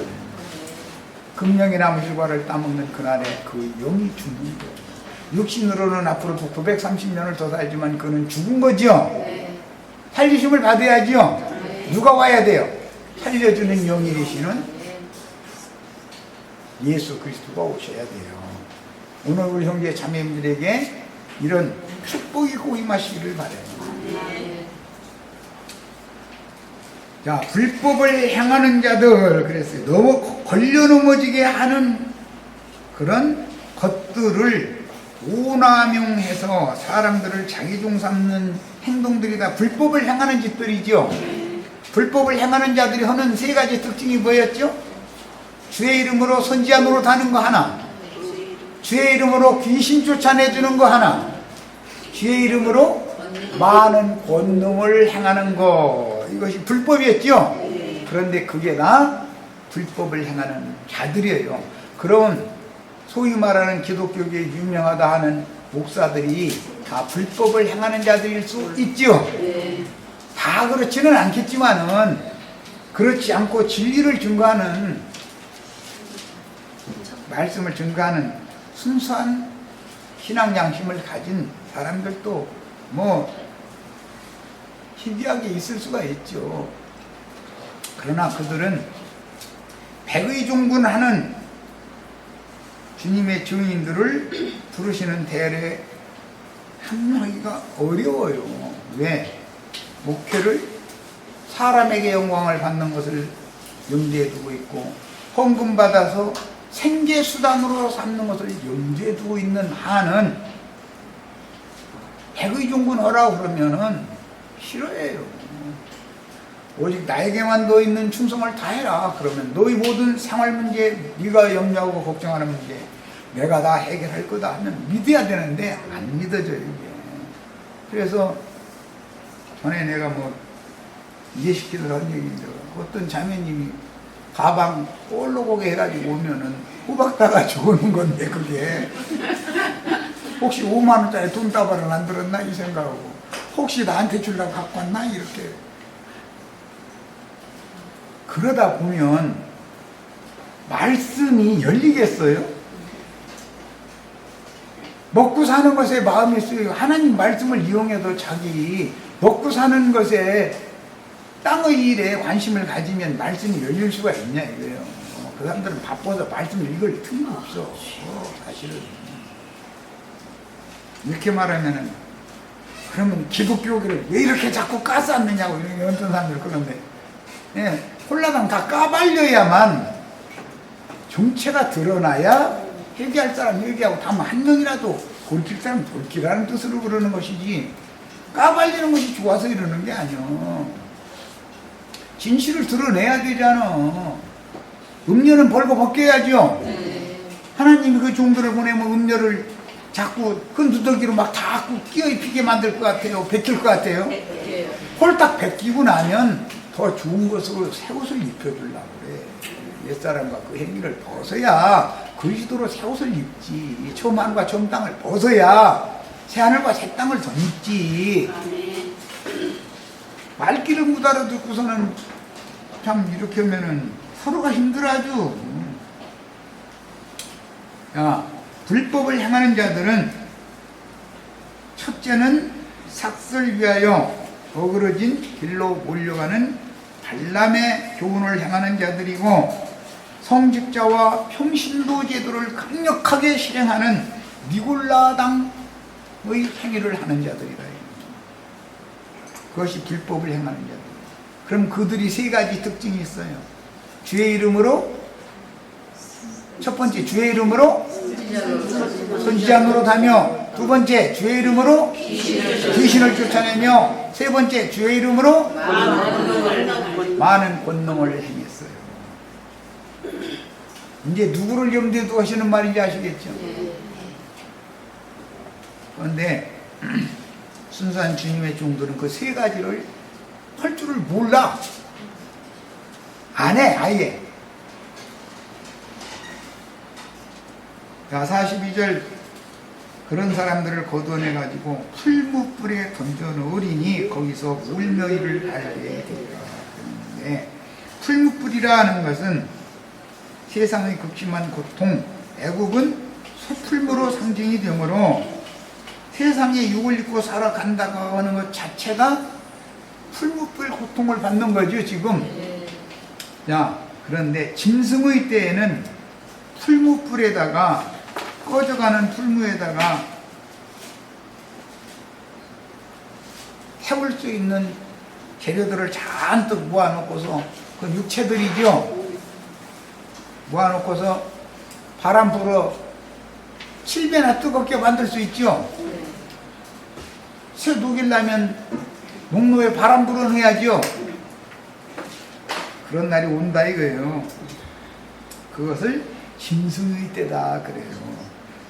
금령이 나무 실과를 따먹는 그날에 그 영이 죽는 거예요. 육신으로는 앞으로 930년을 더 살지만 그는 죽은 거죠. 살리심을 받아야죠. 누가 와야 돼요? 살려주는 영이 되시는 예수 그리스도가 오셔야 돼요. 오늘 우리 형제 자매님들에게 이런 축복이 꼭 임하시기를 바라요. 자, 불법을 행하는 자들 그랬어요. 너무 걸려 넘어지게 하는 그런 것들을 오남용해서 사람들을 자기종 삼는 행동들이 다 불법을 행하는 짓들이죠. 불법을 행하는 자들이 하는 세 가지 특징이 뭐였죠? 주의 이름으로 선지자 노릇하는 거 하나, 주의 이름으로 귀신 쫓아내주는 거 하나, 주의 이름으로 많은 권능을 행하는 거, 이것이 불법이었죠. 그런데 그게 다 불법을 행하는 자들이에요. 그럼 소위 말하는 기독교계 유명하다 하는 목사들이 다 불법을 행하는 자들일 수 있죠. 다 그렇지는 않겠지만은 그렇지 않고 진리를 증거하는, 말씀을 증거하는 순수한 신앙 양심을 가진 사람들도 뭐 희귀하게 있을 수가 있죠. 그러나 그들은 백의종군하는 주님의 증인들을 부르시는 대례에 합류하기가 어려워요. 왜? 목회를 사람에게 영광을 받는 것을 염두에 두고 있고, 헌금 받아서 생계수단으로 삼는 것을 염두에 두고 있는 한은 백의종군하라고 그러면은 싫어해요. 오직 나에게만 너 있는 충성을 다해라. 그러면 너희 모든 생활 문제, 네가 염려하고 걱정하는 문제 내가 다 해결할 거다 하면 믿어야 되는데 안 믿어져요, 이게. 그래서 전에 내가 뭐 이해시키는 한 얘기인데, 어떤 자매님이 가방 꼴로고개 해가지고 오면은 호박다가 좋은 건데, 그게 혹시 5만원짜리 돈다발을 안 들었나 이 생각하고, 혹시 나한테 주려고 갖고 왔나 이렇게. 그러다 보면 말씀이 열리겠어요? 먹고 사는 것에 마음이 쓰여요. 하나님 말씀을 이용해도 자기 먹고 사는 것에, 땅의 일에 관심을 가지면 말씀이 열릴 수가 있냐 이거예요. 그 사람들은 바빠서 말씀을 읽을 틈이 없어. 사실은 이렇게 말하면은, 그러면 기독교를 왜 이렇게 자꾸 까쌌느냐고 이런 어떤 사람들 그러는데, 예, 홀라당 다 까발려야만 정체가 드러나야 회개할 사람 회개하고, 다만 한 명이라도 돌킬 사람 돌키라는 뜻으로 그러는 것이지, 까발리는 것이 좋아서 이러는 게 아니오. 진실을 드러내야 되잖아. 음료는 벌고 벗겨야죠. 하나님이 그 종들을 보내면 음료를 자꾸 흔두더기로 막 다 끼어 입히게 만들 것 같아요? 벗길 것 같아요? 홀딱 벗기고 나면 더 좋은 것으로 새 옷을 입혀주려고 그래. 옛사람과 그 행위를 벗어야 그리스도로 새 옷을 입지. 처음 하늘과 처음 땅을 벗어야 새 하늘과 새 땅을 더 입지. 말귀를 못 알아듣고서는 참 이렇게 하면은 서로가 힘들어하죠. 야, 불법을 행하는 자들은 첫째는 삭슬 위하여 어그러진 길로 몰려가는 발람의 교훈을 행하는 자들이고, 성직자와 평신도 제도를 강력하게 실행하는 니골라당의 행위를 하는 자들이다. 그것이 불법을 행하는 자들. 그럼 그들이 세 가지 특징이 있어요. 주의 이름으로, 첫 번째 주의 이름으로 선지자 노릇하며, 두 번째 주의 이름으로 귀신을 쫓아내며, 세 번째 주의 이름으로 많은 권능을 행했어요. 이제 누구를 염두에 두고 하시는 말인지 아시겠죠? 그런데 순수한 주님의 종들은 그 세 가지를 할 줄을 몰라. 안 해, 아예. 자, 42절, 그런 사람들을 걷어내가지고 풀무불에 던져 넣으리니 거기서 울며이를 알게 되리라. 그런데 풀무불이라는 것은 세상의 극심한 고통, 애국은 소풀무로 상징이 되므로 세상에 육을 입고 살아간다고 하는 것 자체가 풀무불 고통을 받는 거죠, 지금. 자, 그런데 짐승의 때에는 풀무불에다가, 꺼져가는 풀무에다가 태울 수 있는 재료들을 잔뜩 모아놓고서, 그 육체들이죠, 모아놓고서 바람 불어 7배나 뜨겁게 만들 수 있죠. 새 녹이려면 농로에 바람 불어넣어야죠. 그런 날이 온다 이거예요. 그것을 짐승의 때다 그래요.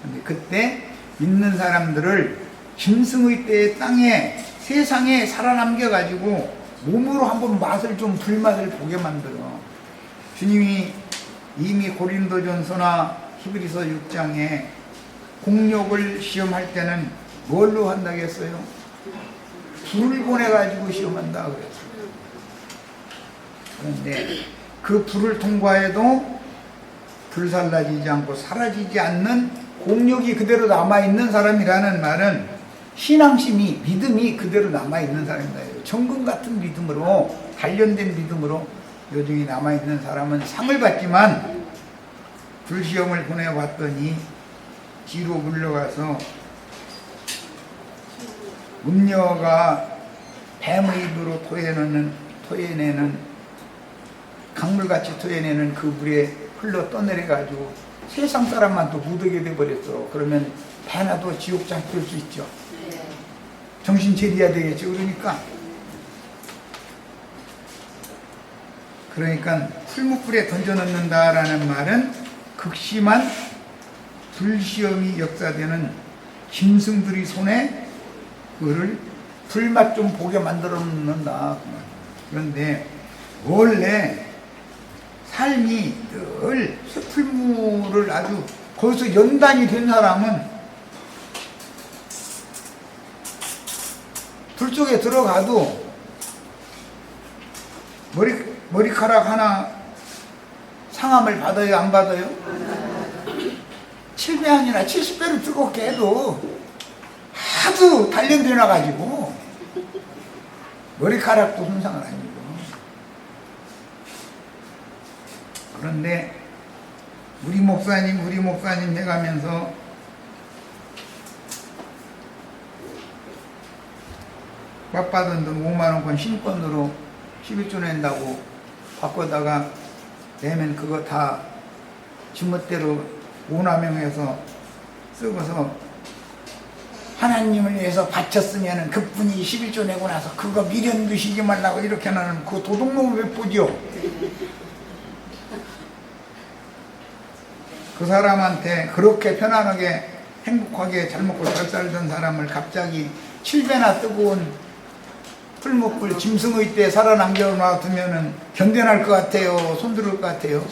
근데 그때 있는 사람들을 짐승의 때의 땅에 세상에 살아남겨 가지고 몸으로 한번 맛을 좀 불맛을 보게 만들어. 주님이 이미 고린도전서나 히브리서 6장에 공력을 시험할 때는 뭘로 한다고 했어요? 불을 보내가지고 시험한다 그랬어요. 그런데 그 불을 통과해도 불살라지지 않고 사라지지 않는 공력이 그대로 남아있는 사람이라는 말은 신앙심이, 믿음이 그대로 남아있는 사람이다. 정금 같은 믿음으로, 단련된 믿음으로 여전히 남아있는 사람은 상을 받지만 불시험을 보내봤더니 뒤로 물러가서 음녀가 뱀의 입으로 토해내는 강물같이 토해내는 그 물에 흘러 떠내려가지고 세상 사람만 또 묻게 돼버렸어. 그러면 배나도 지옥 잡힐 수 있죠. 정신 차려야 되겠죠. 그러니까 풀무불에 던져넣는다라는 말은 극심한 불시험이 역사되는 짐승들이 손에 그를 불맛 좀 보게 만들어 놓는다. 그런데 원래 삶이 늘 쇠풀무를 아주 거기서 연단이 된 사람은 불 속에 들어가도 머리카락 하나 상함을 받아요? 안 받아요? 7배 아니라 70배로 뜨겁게 해도 하도 단련되어 가지고 머리카락도 손상을 안 입고. 그런데 우리 목사님 해가면서 빡받은 돈 5만원권 신권으로 11조 낸다고 바꿔다가 내면 그거 다 지멋대로 오남용해서 쓰고서 하나님을 위해서 바쳤으면 그분이 11조 내고 나서 그거 미련 드시지 말라고 이렇게 하는 그 도둑놈을 왜 보죠? 그 사람한테 그렇게 편안하게 행복하게 잘 먹고 잘 살던 사람을 갑자기 7배나 뜨거운 풀목불 짐승의 때 살아남겨 놔두면은 견뎌낼 것 같아요? 손들을 것 같아요?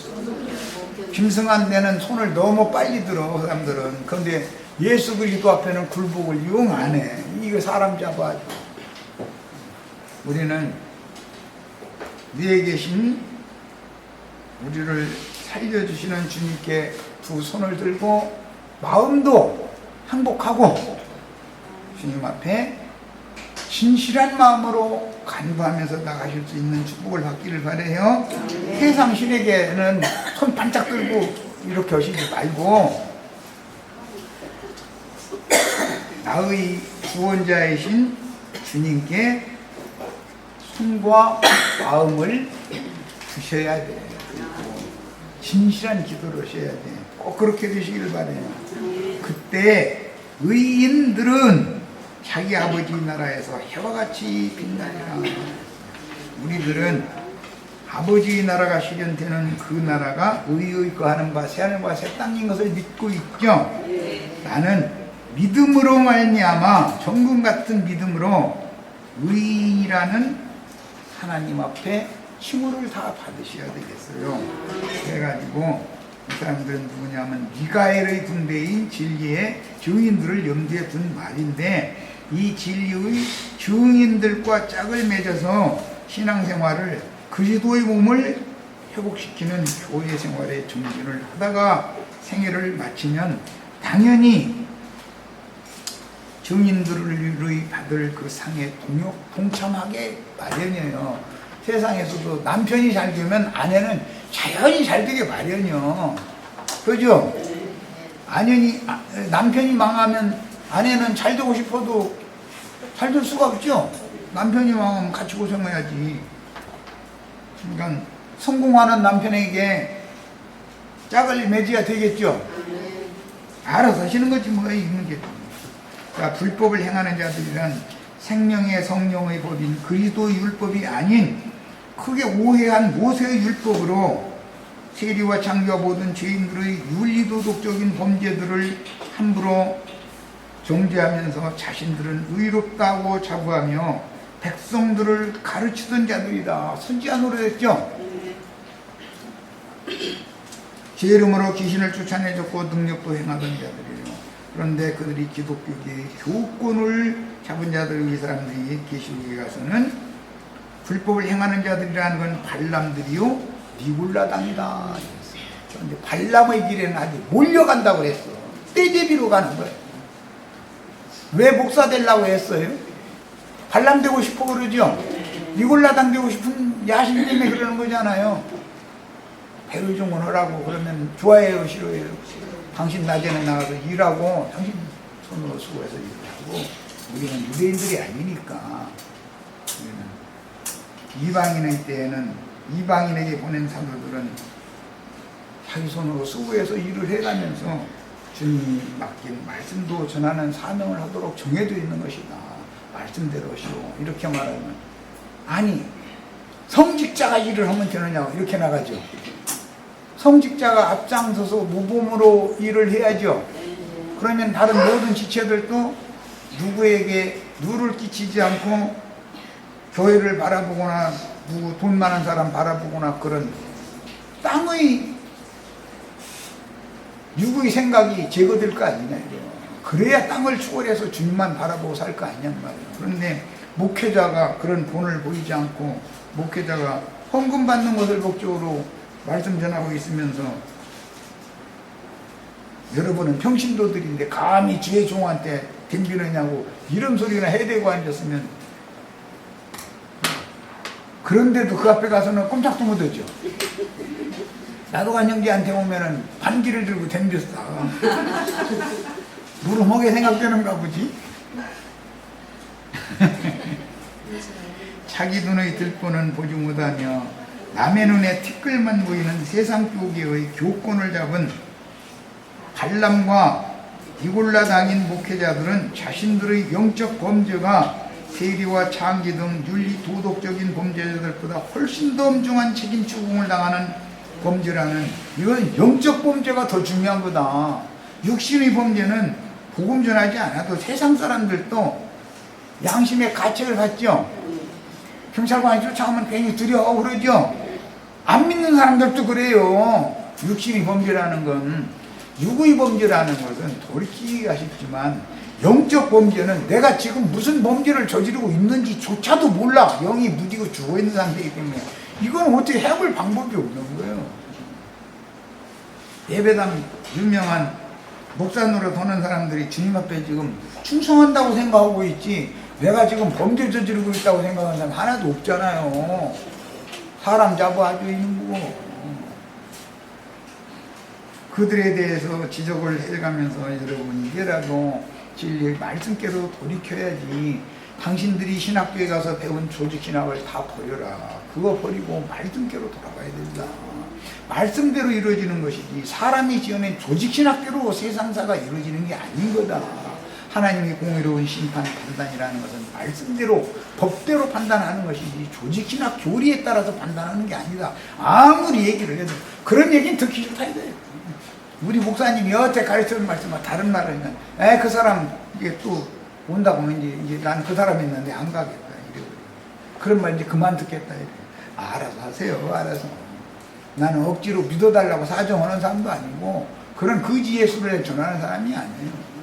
짐승한 데는 손을 너무 빨리 들어 사람들은. 그런데 예수 그리스도 앞에는 굴복을 용 안 해. 이거 사람 잡아. 우리는 위에 계신 우리를 살려주시는 주님께 두 손을 들고 마음도 행복하고 주님 앞에 진실한 마음으로 간구하면서 나가실 수 있는 축복을 받기를 바라요. 세상 신에게는 손 반짝 들고 이렇게 하시지 말고 나의 구원자이신 주님께 손과 마음을 주셔야 돼. 진실한 기도를 하셔야 돼. 꼭 그렇게 되시길 바라요. 그때 의인들은 자기 아버지 나라에서 해와 같이 빛나리라. 우리들은 아버지 나라가 실현되는 그 나라가 의의 거하는 바 새하늘과 새 땅인 것을 믿고 있죠. 나는 믿음으로 말미암아 정금 같은 믿음으로 의인이라는 하나님 앞에 칭호를 다 받으셔야 되겠어요. 그래가지고 이 사람들은 누구냐면 미가엘의 군대인 진리의 증인들을 염두에 둔 말인데, 이 진리의 증인들과 짝을 맺어서 신앙생활을 그리스도의 몸을 회복시키는 교회 생활의 정진을 하다가 생애를 마치면 당연히 증인들의 받을 그 상에 동참하게 마련이에요. 세상에서도 남편이 잘 되면 아내는 자연히 잘 되게 마련이요. 그죠? 남편이 망하면 아내는 잘 되고 싶어도 잘 될 수가 없죠. 남편이 망하면 같이 고생해야지. 그러니까 성공하는 남편에게 짝을 맺어야 되겠죠. 알아서 하시는 거지 뭐 이 문제. 자, 불법을 행하는 자들이란 생명의 성령의 법인 그리스도의 율법이 아닌 크게 오해한 모세의 율법으로 세리와 창기와 모든 죄인들의 윤리도덕적인 범죄들을 함부로 정죄하면서 자신들은 의롭다고 자부하며 백성들을 가르치던 자들이다. 선지자노로 했죠. 제 이름으로 귀신을 쫓아내줬고 능력도 행하던 자들이에요. 그런데 그들이 기독교계의 교권을 잡은 자들, 이 사람들이 계시록에 가서는 불법을 행하는 자들이라는 건 발람들이요 니골라당이다. 그런데 발람의 길에는 아주 몰려간다고 그랬어. 떼제비로 가는 거예요. 왜 목사 되려고 했어요? 발람 되고 싶어 그러죠? 니골라당 되고 싶은 야심 때문에 그러는 거잖아요. 배를 좀 하라고 그러면 좋아해요, 싫어해요? 당신 낮에는 나가서 일하고 당신 손으로 수고해서 일하고 우리는 유대인들이 아니니까 이방인의 때에는 이방인에게 보낸 사도들은 자기 손으로 수고해서 일을 해가면서 주님이 맡긴 말씀도 전하는 사명을 하도록 정해져 있는 것이다. 말씀대로시오. 이렇게 말하면 아니 성직자가 일을 하면 되느냐고 이렇게 나가죠. 성직자가 앞장서서 모범으로 일을 해야죠. 그러면 다른 모든 지체들도 누구에게 누를 끼치지 않고 교회를 바라보거나 누구 돈 많은 사람 바라보거나 그런 땅의 누구의 생각이 제거될 거 아니냐 이거. 그래야 땅을 초월해서 주님만 바라보고 살 거 아니냔 말이에요. 그런데 목회자가 그런 본을 보이지 않고 목회자가 헌금 받는 것을 목적으로 말씀 전하고 있으면서 여러분은 평신도들인데 감히 주의 종한테 댕기느냐고 이런 소리나 해대고 앉았으면 그런데도 그 앞에 가서는 꼼짝도 못하죠. 나도간 형제한테 오면은 반기를 들고 댕겼어. 무릎목에 생각되는가 보지. 자기 눈의 들보는 보지 못하며 남의 눈에 티끌만 보이는 세상 교계의 교권을 잡은 발람과 니골라당인 목회자들은 자신들의 영적 범죄가 세리와 창기 등 윤리 도덕적인 범죄자들보다 훨씬 더 엄중한 책임 추궁을 당하는 범죄라는, 이건 영적 범죄가 더 중요한 거다. 육신의 범죄는 복음 전하지 않아도 세상 사람들도 양심의 가책을 받죠. 경찰관이 쫓아오면 괜히 두려워 그러죠. 안 믿는 사람들도 그래요. 육신의 범죄라는 건, 육의 범죄라는 것은 돌이키기가 쉽지만 영적 범죄는 내가 지금 무슨 범죄를 저지르고 있는지조차도 몰라. 영이 무디고 죽어있는 상태이기 때문에 이건 어떻게 해볼 방법이 없는 거예요. 예배당 유명한 목사 노릇 하는 사람들이 주님 앞에 지금 충성한다고 생각하고 있지 내가 지금 범죄 저지르고 있다고 생각하는 사람 하나도 없잖아요. 사람 잡아 아주 있는 거고. 그들에 대해서 지적을 해가면서 여러분 이제라도 진리의 말씀께로 돌이켜야지. 당신들이 신학교에 가서 배운 조직신학을 다 버려라. 그거 버리고 말씀께로 돌아가야 된다. 말씀대로 이루어지는 것이지 사람이 지어낸 조직신학대로 세상사가 이루어지는 게 아닌 거다. 하나님이 공의로운 심판 판단이라는 것은 말씀대로 법대로 판단하는 것이지 조직신학 교리에 따라서 판단하는 게 아니다. 아무리 얘기를 해도 그런 얘기는 듣기 싫다 이거예요. 우리 목사님이 여태 가르쳐준 말씀과 다른 말을 하면 그 사람 이게 또 온다고 하면 이제 난 그 사람 있는데 안 가겠다 이래. 그런 말 이제 그만 듣겠다 이래. 알아서 하세요. 알아서. 나는 억지로 믿어달라고 사정하는 사람도 아니고 그런 거지 예수를 전하는 사람이 아니에요.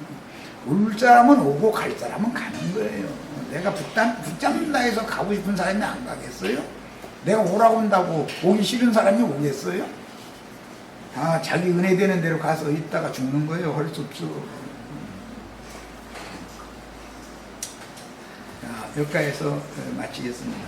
올 사람은 오고 갈 사람은 가는 거예요. 내가 붙잡는다 해서 가고 싶은 사람이 안 가겠어요? 내가 오라고 한다고 오기 싫은 사람이 오겠어요? 다 자기 은혜 되는 대로 가서 있다가 죽는 거예요. 할 수 없어. 자, 여기까지서 마치겠습니다.